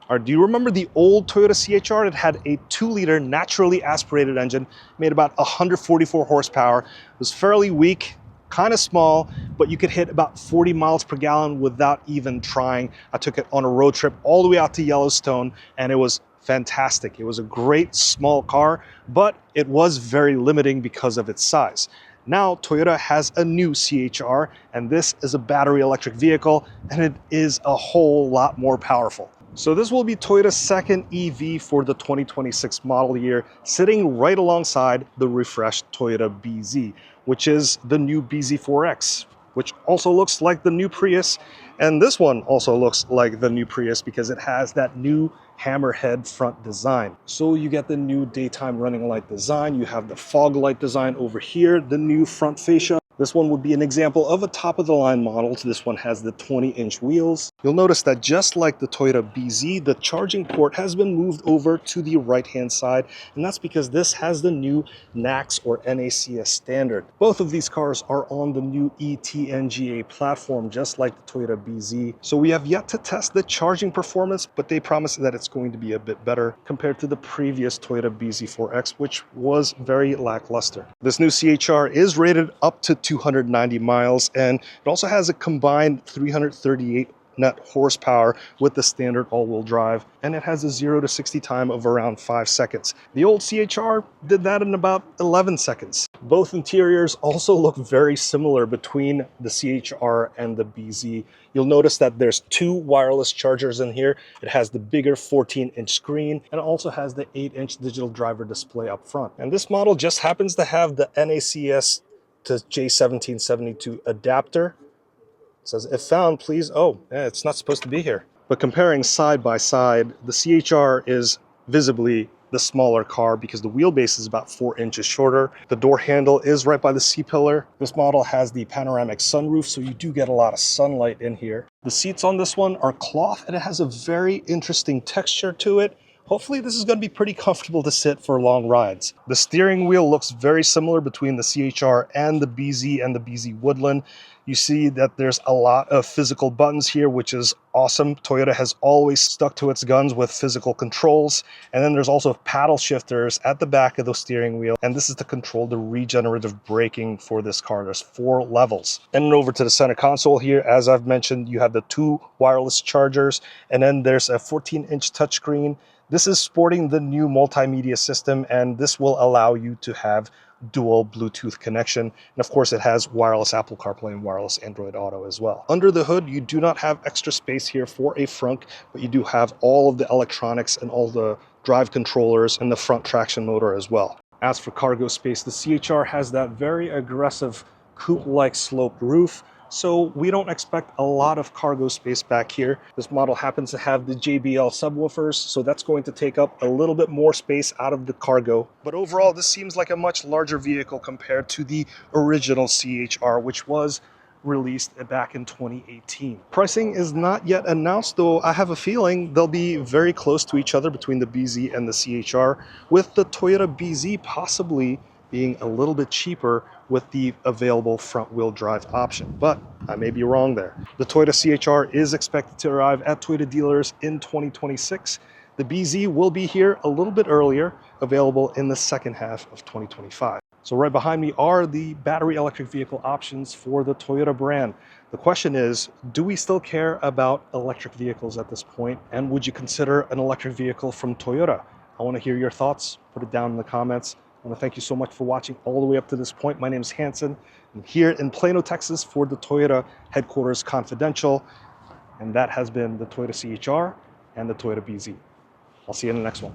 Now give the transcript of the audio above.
All right, do you remember the old Toyota CHR? It had a 2-liter naturally aspirated engine, made about 144 horsepower. It was fairly weak, kind of small, but you could hit about 40 miles per gallon without even trying. I took it on a road trip all the way out to Yellowstone, and it was fantastic. It was a great small car, but it was very limiting because of its size. Now Toyota has a new CHR, and this is a battery electric vehicle, and it is a whole lot more powerful. So this will be Toyota's second EV for the 2026 model year, sitting right alongside the refreshed Toyota BZ, which is the new BZ4X, which also looks like the new Prius. And this one also looks like the new Prius because it has that new hammerhead front design. So you get the new daytime running light design, you have the fog light design over here, the new front fascia. This one would be an example of a top-of-the-line model. This one has the 20-inch wheels. You'll notice that just like the Toyota BZ, the charging port has been moved over to the right-hand side, and that's because this has the new NACS or NACS standard. Both of these cars are on the new eTNGA platform, just like the Toyota BZ. So we have yet to test the charging performance, but they promise that it's going to be a bit better compared to the previous Toyota BZ4X, which was very lackluster. This new CHR is rated up to 290 miles, and it also has a combined 338 net horsepower with the standard all-wheel drive, and it has a 0 to 60 time of around 5 seconds. The old CHR did that in about 11 seconds. Both interiors also look very similar between the CHR and the BZ. You'll notice that there's 2 wireless chargers in here. It has the bigger 14-inch screen, and it also has the 8-inch digital driver display up front. And this model just happens to have the NACS to J1772 adapter. It says, if found, please. Oh, yeah, it's not supposed to be here. But comparing side by side, the CHR is visibly the smaller car because the wheelbase is about 4 inches shorter. The door handle is right by the C-pillar. This model has the panoramic sunroof, so you do get a lot of sunlight in here. The seats on this one are cloth, and it has a very interesting texture to it. Hopefully this is going to be pretty comfortable to sit for long rides. The steering wheel looks very similar between the CHR and the BZ and the BZ Woodland. You see that there's a lot of physical buttons here, which is awesome. Toyota has always stuck to its guns with physical controls. And then there's also paddle shifters at the back of the steering wheel. And this is to control the regenerative braking for this car. There's 4 levels. And then over to the center console here, as I've mentioned, you have the 2 wireless chargers, and then there's a 14-inch touchscreen. This is sporting the new multimedia system, and this will allow you to have dual Bluetooth connection. And of course, it has wireless Apple CarPlay and wireless Android Auto as well. Under the hood, you do not have extra space here for a frunk, but you do have all of the electronics and all the drive controllers and the front traction motor as well. As for cargo space, the CHR has that very aggressive coupe-like sloped roof, so we don't expect a lot of cargo space back here. This model happens to have the JBL subwoofers, so that's going to take up a little bit more space out of the cargo. But overall, this seems like a much larger vehicle compared to the original CHR, which was released back in 2018. Pricing is not yet announced, though I have a feeling they'll be very close to each other between the BZ and the CHR, with the Toyota BZ possibly being a little bit cheaper with the available front-wheel drive option, but I may be wrong there. The Toyota CHR is expected to arrive at Toyota dealers in 2026. The BZ will be here a little bit earlier, available in the second half of 2025. So right behind me are the battery electric vehicle options for the Toyota brand. The question is, do we still care about electric vehicles at this point? And would you consider an electric vehicle from Toyota? I want to hear your thoughts. Put it down in the comments. I want to thank you so much for watching all the way up to this point. My name is Hanson. I'm here in Plano, Texas for the Toyota Headquarters Confidential. And that has been the Toyota CHR and the Toyota BZ. I'll see you in the next one.